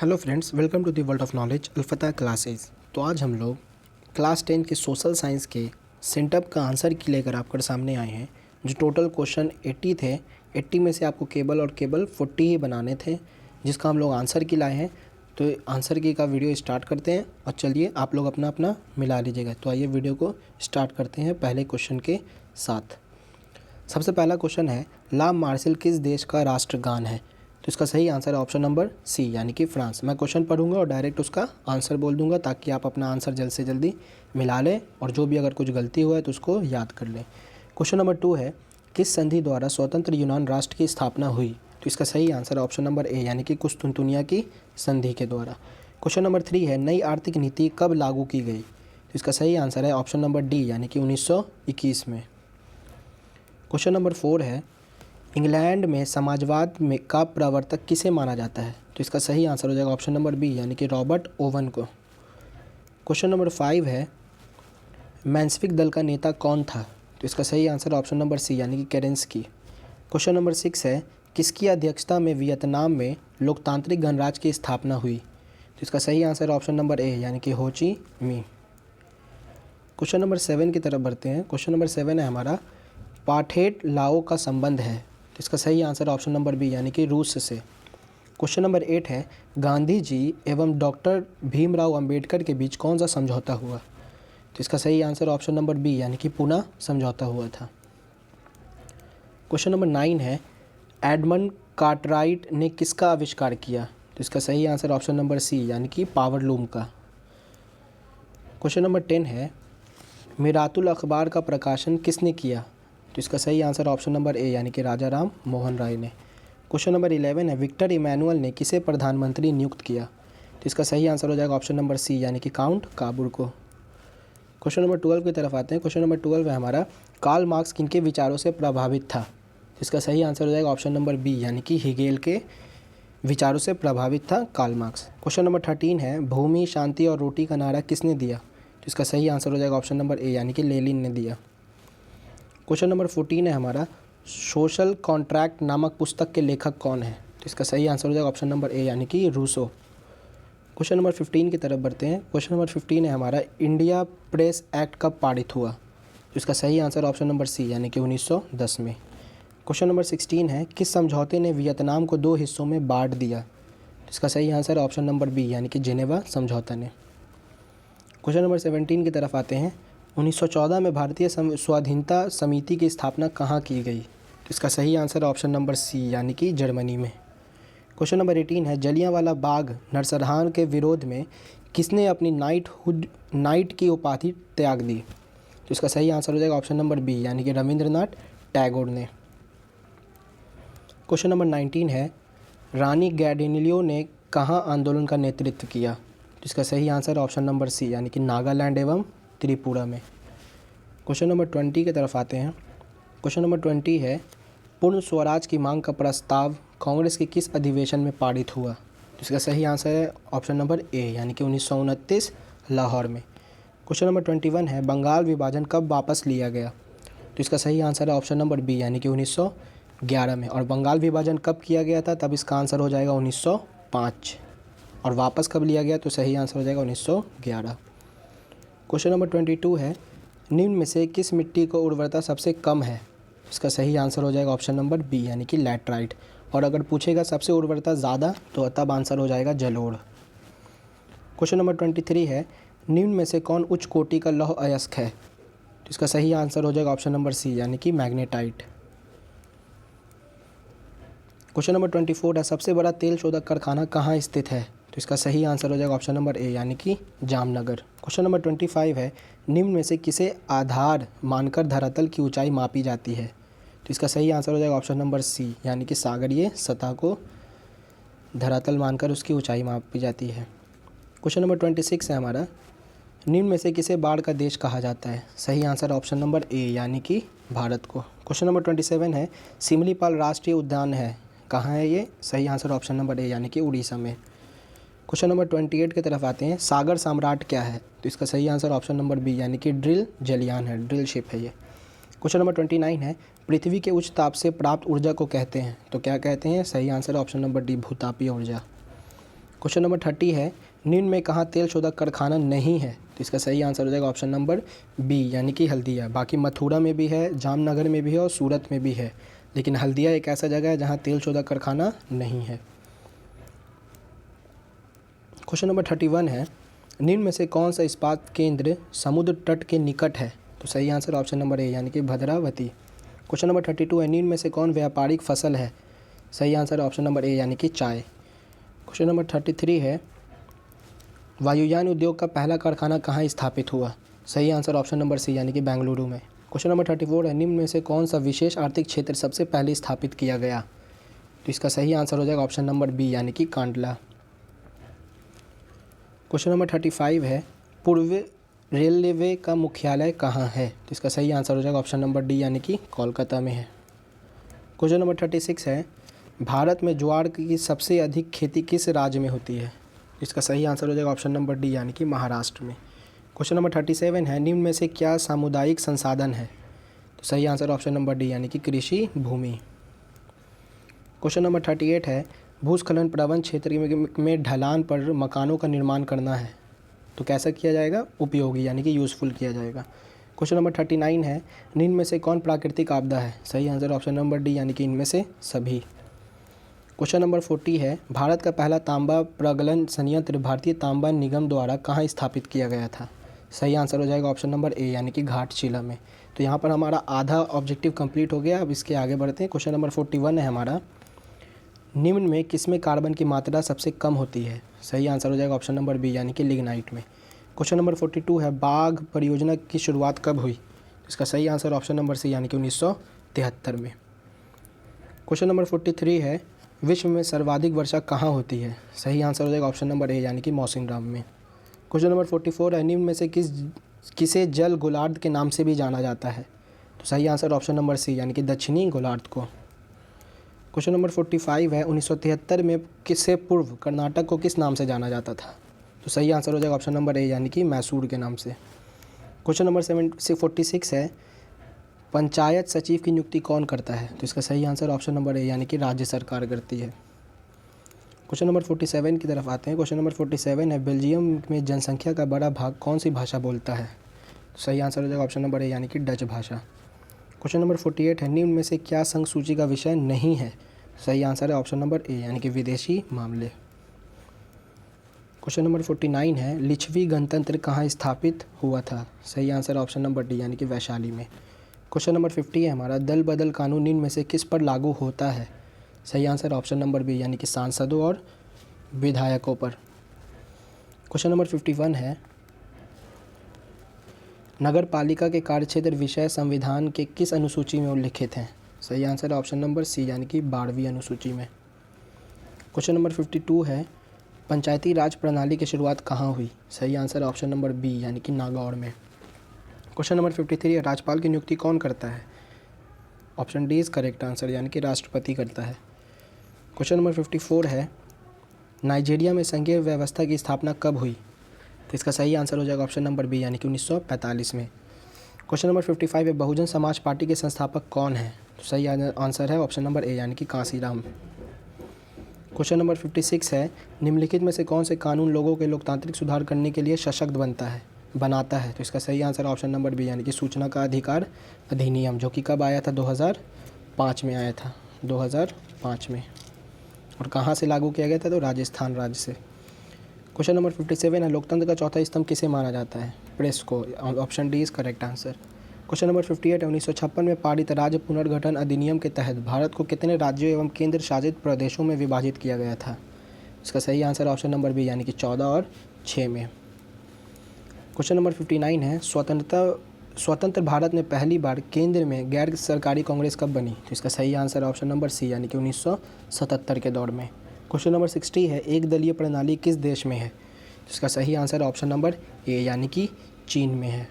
Hello friends, welcome to the world of knowledge अल्फता classes. तो आज हम लोग क्लास 10 के सोशल साइंस के सेंटअप का आंसर की लेकर आपके सामने आए हैं। जो टोटल क्वेश्चन 80 थे, 80 में से आपको केवल और केवल 40 ही बनाने थे, जिसका हम लोग आंसर की लाए हैं। तो आंसर की का वीडियो स्टार्ट करते हैं और चलिए आप लोग अपना अपना मिला लीजिएगा। तो आइए वीडियो को स्टार्ट करते हैं पहले क्वेश्चन के साथ। सबसे पहला क्वेश्चन है, ला मार्शल किस देश का राष्ट्रगान है? तो इसका सही आंसर है ऑप्शन नंबर सी, यानी कि फ्रांस। मैं क्वेश्चन पढ़ूंगा और डायरेक्ट उसका आंसर बोल दूंगा ताकि आप अपना आंसर जल्द से जल्दी मिला लें और जो भी अगर कुछ गलती हुआ है तो उसको याद कर लें। क्वेश्चन नंबर 2 है, किस संधि द्वारा स्वतंत्र यूनान राष्ट्र की स्थापना हुई? तो इसका सही आंसर है ऑप्शन नंबर ए, यानी कि कुस्तुनतुनिया की संधि के द्वारा। क्वेश्चन नंबर 3 है, नई आर्थिक नीति कब लागू की गई? तो इसका सही आंसर है ऑप्शन नंबर डी, यानी कि 1921 में। क्वेश्चन नंबर 4 है, इंग्लैंड में समाजवाद में का प्रवर्तक किसे माना जाता है? तो इसका सही आंसर हो जाएगा ऑप्शन नंबर बी, यानी कि रॉबर्ट ओवन को। क्वेश्चन नंबर 5 है, मेंशविक दल का नेता कौन था? तो इसका सही आंसर ऑप्शन नंबर सी, यानी कि केरेंस्की। क्वेश्चन नंबर 6 है, किसकी अध्यक्षता में वियतनाम में लोकतांत्रिक गणराज्य की स्थापना हुई? तो इसका सही आंसर ऑप्शन नंबर ए, यानी कि हो ची मिन्ह। क्वेश्चन नंबर 7 की तरफ बढ़ते हैं। क्वेश्चन नंबर 7 है हमारा, पाठेट लाओ का संबंध है? तो इसका सही आंसर ऑप्शन नंबर बी, यानी कि रूस से। क्वेश्चन नंबर 8 है, गांधी जी एवं डॉक्टर भीमराव अंबेडकर के बीच कौन सा समझौता हुआ? तो इसका सही आंसर ऑप्शन नंबर बी, यानी कि पुणे समझौता हुआ था। क्वेश्चन नंबर 9 है, एडमंड कार्टराइट ने किसका आविष्कार किया? तो इसका सही आंसर ऑप्शन नंबर सी, यानी कि पावर लूम का। क्वेश्चन नंबर 10 है, मिरातुल अखबार का प्रकाशन किसने किया? तो इसका सही आंसर ऑप्शन नंबर ए, यानी कि राजा राम मोहन राय ने। क्वेश्चन नंबर 11 है, विक्टर इमैनुअल ने किसे प्रधानमंत्री नियुक्त किया? तो इसका सही आंसर हो जाएगा ऑप्शन नंबर सी, यानी कि काउंट काबूर को। क्वेश्चन नंबर 12 की तरफ आते हैं। क्वेश्चन नंबर 12 है हमारा, कार्ल मार्क्स किनके विचारों से प्रभावित था? तो इसका सही आंसर हो जाएगा ऑप्शन नंबर बी, यानी कि हेगेल के विचारों से प्रभावित था कार्ल मार्क्स। क्वेश्चन नंबर 13 है, भूमि, शांति और रोटी का नारा किसने दिया? तो इसका सही आंसर हो जाएगा ऑप्शन नंबर ए, यानी कि लेनिन ने दिया। क्वेश्चन नंबर 14 है हमारा, सोशल कॉन्ट्रैक्ट नामक पुस्तक के लेखक कौन है? तो इसका सही आंसर हो जाएगा ऑप्शन नंबर ए, यानी कि रूसो। क्वेश्चन नंबर 15 की तरफ बढ़ते हैं। क्वेश्चन नंबर 15 है हमारा, इंडिया प्रेस एक्ट कब पारित हुआ? तो इसका सही आंसर ऑप्शन नंबर सी, यानी कि 1910 में। क्वेश्चन नंबर 16 है, किस समझौते ने वियतनाम को 2 हिस्सों में बांट दिया? तो इसका सही आंसर है ऑप्शन नंबर बी, यानी कि जेनेवा समझौता ने। क्वेश्चन नंबर 17 की तरफ आते हैं। 1914 में भारतीय स्वाधीनता समिति की स्थापना कहाँ की गई? तो इसका सही आंसर ऑप्शन नंबर सी, यानी कि जर्मनी में। क्वेश्चन नंबर 18 है, जलियांवाला बाग नरसंहार के विरोध में किसने अपनी नाइट की उपाधि त्याग दी? तो इसका सही आंसर हो जाएगा ऑप्शन नंबर बी, यानी कि रविंद्रनाथ टैगोर ने। क्वेश्चन नंबर 19 है, रानी गैडिनिलियो ने कहाँ आंदोलन का नेतृत्व किया? तो इसका सही आंसर ऑप्शन नंबर सी, यानी कि नागालैंड एवं त्रिपुरा में। क्वेश्चन नंबर 20 की तरफ आते हैं। क्वेश्चन नंबर 20 है, पूर्ण स्वराज की मांग का प्रस्ताव कांग्रेस के किस अधिवेशन में पारित हुआ? तो इसका सही आंसर है ऑप्शन नंबर ए, यानी कि 1929 लाहौर में। क्वेश्चन नंबर 21 है, बंगाल विभाजन कब वापस लिया गया? तो इसका सही आंसर है ऑप्शन नंबर बी, यानी कि 1911 में। और बंगाल विभाजन कब किया गया था? तब इसका आंसर हो जाएगा 1905। और वापस कब लिया गया? तो सही आंसर हो जाएगा 1911। क्वेश्चन नंबर 22 है, निम्न में से किस मिट्टी को उर्वरता सबसे कम है? इसका सही आंसर हो जाएगा ऑप्शन नंबर बी, यानी कि लैटराइट। और अगर पूछेगा सबसे उर्वरता ज़्यादा तो तब आंसर हो जाएगा जलोढ़। क्वेश्चन नंबर 23 है, निम्न में से कौन उच्च कोटि का लौह अयस्क है? तो इसका सही आंसर हो जाएगा ऑप्शन नंबर सी, यानी कि मैग्नेटाइट। क्वेश्चन नंबर 24 है, सबसे बड़ा तेल शोधक कारखाना कहाँ स्थित है? तो इसका सही आंसर हो जाएगा ऑप्शन नंबर ए, यानी कि जामनगर। क्वेश्चन नंबर 25 है, निम्न में से किसे आधार मानकर धरातल की ऊंचाई मापी जाती है? तो इसका सही आंसर हो जाएगा ऑप्शन नंबर सी, यानी कि सागरीय सतह को धरातल मानकर उसकी ऊंचाई मापी जाती है। क्वेश्चन नंबर 26 है हमारा, निम्न में से किसे बाढ़ का देश कहा जाता है? सही आंसर ऑप्शन नंबर ए, यानी कि भारत को। क्वेश्चन नंबर 27 है, सिमलीपाल राष्ट्रीय उद्यान है कहाँ है ये? सही आंसर ऑप्शन नंबर ए, यानी कि उड़ीसा में। क्वेश्चन नंबर 28 की तरफ आते हैं, सागर सम्राट क्या है? तो इसका सही आंसर ऑप्शन नंबर बी, यानी कि ड्रिल जलियान है, ड्रिल शिप है ये। क्वेश्चन नंबर 29 है, पृथ्वी के उच्च ताप से प्राप्त ऊर्जा को कहते हैं, तो क्या कहते हैं? सही आंसर ऑप्शन नंबर डी, भूतापीय ऊर्जा। क्वेश्चन नंबर 30 है, निम्न में कहाँ तेल शोधक कारखाना नहीं है? तो इसका सही आंसर हो जाएगा ऑप्शन नंबर बी यानी कि हल्दिया। बाकी मथुरा में भी है, जामनगर में भी है और सूरत में भी है, लेकिन हल्दिया एक ऐसा जगह है जहाँ तेल शोधक कारखाना नहीं है। क्वेश्चन नंबर 31 है, निम्न में से कौन सा इस्पात केंद्र समुद्र तट के निकट है? तो सही आंसर ऑप्शन नंबर ए यानी कि भद्रावती। क्वेश्चन नंबर 32 है, निम्न में से कौन व्यापारिक फसल है? सही आंसर ऑप्शन नंबर ए यानी कि चाय। क्वेश्चन नंबर 33 है, वायुयान उद्योग का पहला कारखाना कहाँ स्थापित हुआ? सही आंसर ऑप्शन नंबर सी यानी कि बेंगलुरु में। क्वेश्चन नंबर 34 है, निम्न में से कौन सा विशेष आर्थिक क्षेत्र सबसे पहले स्थापित किया गया? तो इसका सही आंसर हो जाएगा ऑप्शन नंबर बी यानी कि कांडला। क्वेश्चन नंबर 35 है, पूर्व रेलवे का मुख्यालय कहाँ है? तो इसका सही आंसर हो जाएगा ऑप्शन नंबर डी यानी कि कोलकाता में है। क्वेश्चन नंबर 36 है, भारत में ज्वार की सबसे अधिक खेती किस राज्य में होती है? इसका सही आंसर हो जाएगा ऑप्शन नंबर डी यानी कि महाराष्ट्र में। क्वेश्चन नंबर 37 है, निम्न में से क्या सामुदायिक संसाधन है? तो सही आंसर ऑप्शन नंबर डी यानी कि कृषि भूमि। क्वेश्चन नंबर 38 है, भूस्खलन प्रवण क्षेत्र में ढलान पर मकानों का निर्माण करना है तो कैसा किया जाएगा? उपयोगी यानी कि यूज़फुल किया जाएगा। क्वेश्चन नंबर 39 है, निम्न में से कौन प्राकृतिक आपदा है? सही आंसर ऑप्शन नंबर डी यानी कि इनमें से सभी। क्वेश्चन नंबर 40 है, भारत का पहला तांबा प्रगलन संयंत्र भारतीय तांबा निगम द्वारा कहाँ स्थापित किया गया था? सही आंसर हो जाएगा ऑप्शन नंबर ए यानी कि घाटशिला में। तो यहाँ पर हमारा आधा ऑब्जेक्टिव कंप्लीट हो गया। अब इसके आगे बढ़ते हैं। क्वेश्चन नंबर 41 है हमारा, निम्न में किसमें कार्बन की मात्रा सबसे कम होती है? सही आंसर हो जाएगा ऑप्शन नंबर बी यानी कि लिग्नाइट में। क्वेश्चन नंबर 42 है, बाघ परियोजना की शुरुआत कब हुई? इसका सही आंसर ऑप्शन नंबर सी यानी कि 1973 में। क्वेश्चन नंबर 43 है, विश्व में सर्वाधिक वर्षा कहाँ होती है? सही आंसर हो जाएगा ऑप्शन नंबर ए यानी कि मौसिनराम में। क्वेश्चन नंबर 44 है, निम्न में से किसे जल गोलार्ध के नाम से भी जाना जाता है? तो सही आंसर ऑप्शन नंबर सी यानी कि दक्षिणी गोलार्ध को। क्वेश्चन नंबर 45 है, 1973 में किससे पूर्व कर्नाटक को किस नाम से जाना जाता था? तो सही आंसर हो जाएगा ऑप्शन नंबर ए यानी कि मैसूर के नाम से। क्वेश्चन नंबर 46 है, पंचायत सचिव की नियुक्ति कौन करता है? तो इसका सही आंसर ऑप्शन नंबर ए यानी कि राज्य सरकार करती है। क्वेश्चन नंबर 47 की तरफ आते हैं। क्वेश्चन नंबर 47 है, बेल्जियम में जनसंख्या का बड़ा भाग कौन सी भाषा बोलता है? तो सही आंसर हो जाएगा ऑप्शन नंबर ए यानी कि डच भाषा। क्वेश्चन नंबर 48 है, निम्न में से क्या संघ सूची का विषय नहीं है? सही आंसर है ऑप्शन नंबर ए यानी कि विदेशी मामले। क्वेश्चन नंबर 49 है, लिच्छवी गणतंत्र कहाँ स्थापित हुआ था? सही आंसर ऑप्शन नंबर डी यानी कि वैशाली में। क्वेश्चन नंबर 50 है हमारा, दल बदल कानून निम्न में से किस पर लागू होता है? सही आंसर ऑप्शन नंबर बी यानी कि सांसदों और विधायकों पर। क्वेश्चन नंबर 51 है, नगर पालिका के कार्यक्षेत्र विषय संविधान के किस अनुसूची में उल्लिखित हैं? सही आंसर है ऑप्शन नंबर सी यानी कि 12वीं अनुसूची में। क्वेश्चन नंबर 52 है, पंचायती राज प्रणाली की शुरुआत कहाँ हुई? सही आंसर है ऑप्शन नंबर बी यानी कि नागौर में। क्वेश्चन नंबर 53 है, राज्यपाल की नियुक्ति कौन करता है? Option D is correct answer यानी कि राष्ट्रपति करता है। क्वेश्चन नंबर 54 है, नाइजीरिया में संघीय व्यवस्था की स्थापना कब हुई? तो इसका सही आंसर हो जाएगा ऑप्शन नंबर बी यानी कि 1945 में। क्वेश्चन नंबर 55 है, बहुजन समाज पार्टी के संस्थापक कौन है? तो सही आंसर है ऑप्शन नंबर ए यानी कि कांसीराम। क्वेश्चन नंबर 56 है, निम्नलिखित में से कौन से कानून लोगों के लोकतांत्रिक सुधार करने के लिए सशक्त बनाता है? तो इसका सही आंसर ऑप्शन नंबर बी यानी कि सूचना का अधिकार अधिनियम, जो कि कब आया था? 2005 में आया था, 2005 में। और कहाँ से लागू किया गया था? तो राजस्थान राज्य से। क्वेश्चन नंबर 57 है, लोकतंत्र का चौथा स्तंभ किसे माना जाता है? प्रेस को। Option D is correct answer. Question number 58 है, 1956 में पारित राज्य पुनर्गठन अधिनियम के तहत भारत को कितने राज्यों एवं केंद्र शासित प्रदेशों में विभाजित किया गया था? इसका सही आंसर ऑप्शन नंबर बी यानी कि 14 और 6 में। क्वेश्चन नंबर 59 है, स्वतंत्र भारत में पहली बार केंद्र में गैर सरकारी कांग्रेस कब बनी? तो इसका सही आंसर ऑप्शन नंबर सी यानी कि 1977 के दौर में। क्वेश्चन नंबर 60 है, एक दलीय प्रणाली किस देश में है? तो इसका सही आंसर ऑप्शन नंबर ए यानी कि चीन में है।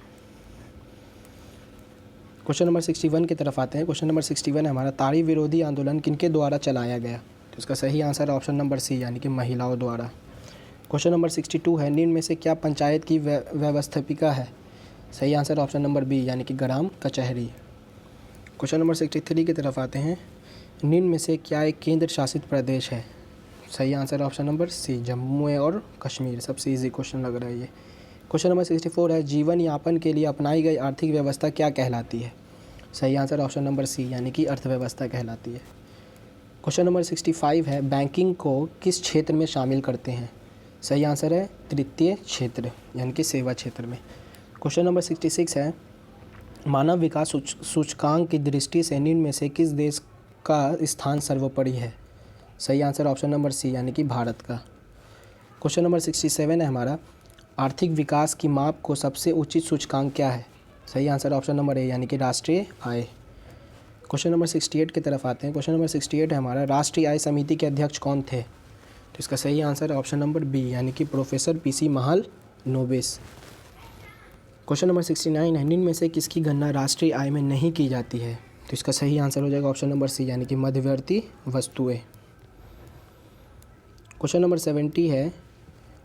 क्वेश्चन नंबर 61 की तरफ आते हैं। क्वेश्चन नंबर 61 है हमारा, ताड़ी विरोधी आंदोलन किनके द्वारा चलाया गया? तो इसका सही आंसर है ऑप्शन नंबर सी यानी कि महिलाओं द्वारा। क्वेश्चन नंबर 62 है, निम्न में से क्या पंचायत की व्यवस्थापिका है? सही आंसर ऑप्शन नंबर बी यानी कि ग्राम कचहरी। क्वेश्चन नंबर 63 की तरफ आते हैं, निम्न में से क्या एक केंद्र शासित प्रदेश है? सही आंसर है ऑप्शन नंबर सी, जम्मू और कश्मीर। सबसे इजी क्वेश्चन लग रहा है ये। क्वेश्चन नंबर 64 है, जीवन यापन के लिए अपनाई गई आर्थिक व्यवस्था क्या कहलाती है? सही आंसर ऑप्शन नंबर सी, यानी कि अर्थव्यवस्था कहलाती है। क्वेश्चन नंबर 65 है, बैंकिंग को किस क्षेत्र में शामिल करते हैं? सही आंसर है तृतीय क्षेत्र, यानी कि सेवा क्षेत्र में। क्वेश्चन नंबर 66 है, मानव विकास सूचकांक की दृष्टि से निम्न में से किस देश का स्थान सर्वोपरि है? सही आंसर ऑप्शन नंबर सी, यानी कि भारत का। क्वेश्चन नंबर 67 है हमारा, आर्थिक विकास की माप को सबसे उचित सूचकांक क्या है? सही आंसर ऑप्शन नंबर ए, यानी कि राष्ट्रीय आय। क्वेश्चन नंबर 68 की तरफ आते हैं। क्वेश्चन नंबर 68 है हमारा, राष्ट्रीय आय समिति के अध्यक्ष कौन थे? तो इसका सही आंसर है ऑप्शन नंबर बी, यानी कि professor PC Mahalanobis. Question number 69 है, निम्न में से किसकी गणना राष्ट्रीय आय में नहीं की जाती है? तो इसका सही आंसर हो जाएगा ऑप्शन नंबर सी, यानी कि मध्यवर्ती वस्तुएं। क्वेश्चन नंबर 70 है,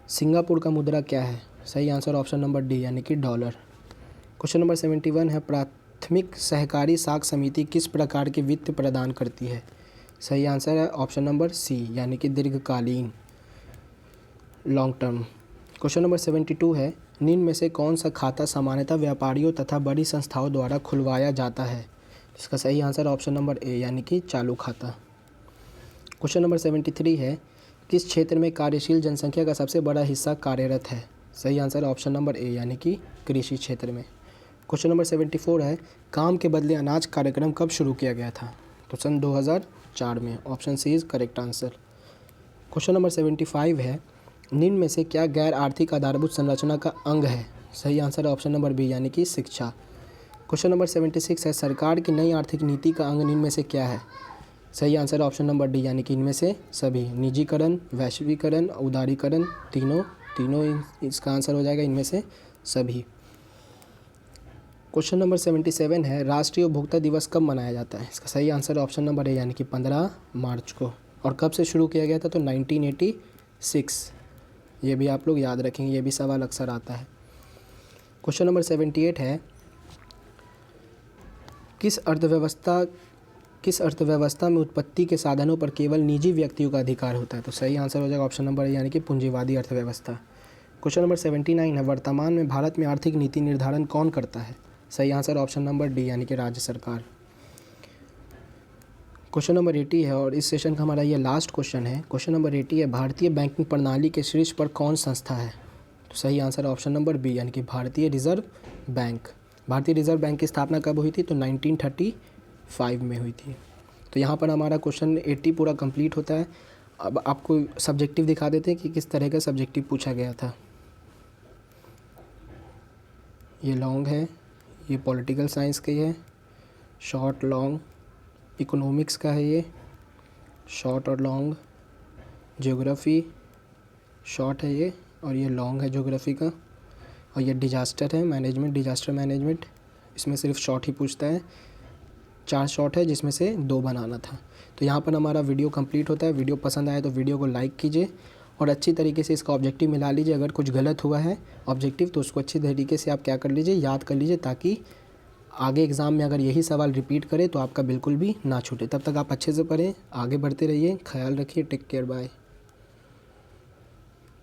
सिंगापुर का मुद्रा क्या है? सही आंसर ऑप्शन नंबर डी, यानी कि डॉलर। क्वेश्चन नंबर 71 है, प्राथमिक सहकारी साख समिति किस प्रकार के वित्त प्रदान करती है? सही आंसर है ऑप्शन नंबर सी, यानी कि दीर्घकालीन, लॉन्ग टर्म। क्वेश्चन नंबर 72 है, निम्न में से कौन सा खाता सामान्यतः व्यापारियों तथा बड़ी संस्थाओं द्वारा खुलवाया जाता है? इसका सही आंसर ऑप्शन नंबर ए, यानी कि चालू खाता। क्वेश्चन नंबर 73 है, किस क्षेत्र में कार्यशील जनसंख्या का सबसे बड़ा हिस्सा कार्यरत है? सही आंसर ऑप्शन नंबर ए, यानी कि कृषि क्षेत्र में। क्वेश्चन नंबर 74 है, काम के बदले अनाज कार्यक्रम कब शुरू किया गया था? तो सन 2004 में। Option C is correct answer. Question number 75 है, निम्न में से क्या गैर आर्थिक आधारभूत संरचना का अंग है? सही आंसर ऑप्शन नंबर बी, यानी कि शिक्षा। क्वेश्चन नंबर 76 है, सरकार की नई आर्थिक नीति का अंग निम्न में से क्या है? सही आंसर ऑप्शन नंबर डी, यानी कि इनमें से सभी, निजीकरण, वैश्वीकरण, उदारीकरण, तीनों इसका आंसर हो जाएगा इनमें से सभी। क्वेश्चन नंबर 77 है, राष्ट्रीय उपभोक्ता दिवस कब मनाया जाता है? इसका सही आंसर ऑप्शन नंबर ए, यानी कि 15 मार्च को। और कब से शुरू किया गया था? तो 1986। ये भी आप लोग याद रखेंगे, ये भी सवाल अक्सर आता है। क्वेश्चन नंबर 78 है, किस अर्थव्यवस्था में उत्पत्ति के साधनों पर केवल निजी व्यक्तियों का अधिकार होता है? तो सही आंसर हो जाएगा ऑप्शन नंबर ए, यानी कि पूंजीवादी अर्थव्यवस्था। क्वेश्चन नंबर 79 है, वर्तमान में भारत में आर्थिक नीति निर्धारण कौन करता है? सही आंसर ऑप्शन नंबर डी, यानी कि राज्य सरकार। क्वेश्चन नंबर 80 है और इस सेशन का हमारा ये लास्ट क्वेश्चन है। क्वेश्चन नंबर 80 है, भारतीय बैंकिंग प्रणाली के शीर्ष पर कौन संस्था है? तो सही आंसर ऑप्शन नंबर बी, यानी कि भारतीय रिजर्व बैंक। भारतीय रिजर्व बैंक की स्थापना कब हुई थी? तो 1935 में हुई थी। तो यहाँ पर हमारा क्वेश्चन 80 पूरा कंप्लीट होता है। अब आपको सब्जेक्टिव दिखा देते हैं कि किस तरह का सब्जेक्टिव पूछा गया था। ये लॉन्ग है, ये पॉलिटिकल साइंस की है, शॉर्ट लॉन्ग इकोनॉमिक्स का है, ये शॉर्ट और लॉन्ग ज्योग्राफी शॉर्ट है ये, और ये लॉन्ग है ज्योग्राफी का। और ये डिजास्टर है मैनेजमेंट, डिजास्टर मैनेजमेंट, इसमें सिर्फ शॉर्ट ही पूछता है। 4 शॉर्ट है जिसमें से 2 बनाना था। तो यहाँ पर हमारा वीडियो कंप्लीट होता है। वीडियो पसंद आए तो वीडियो को लाइक कीजिए और अच्छी तरीके से इसका ऑब्जेक्टिव मिला लीजिए। अगर कुछ गलत हुआ है ऑब्जेक्टिव तो उसको अच्छी तरीके से आप क्या कर लीजिए, याद कर लीजिए, ताकि आगे एग्ज़ाम में अगर यही सवाल रिपीट करें तो आपका बिल्कुल भी ना छूटे। तब तक आप अच्छे से पढ़ें, आगे बढ़ते रहिए, ख्याल रखिए, टेक केयर, बाय।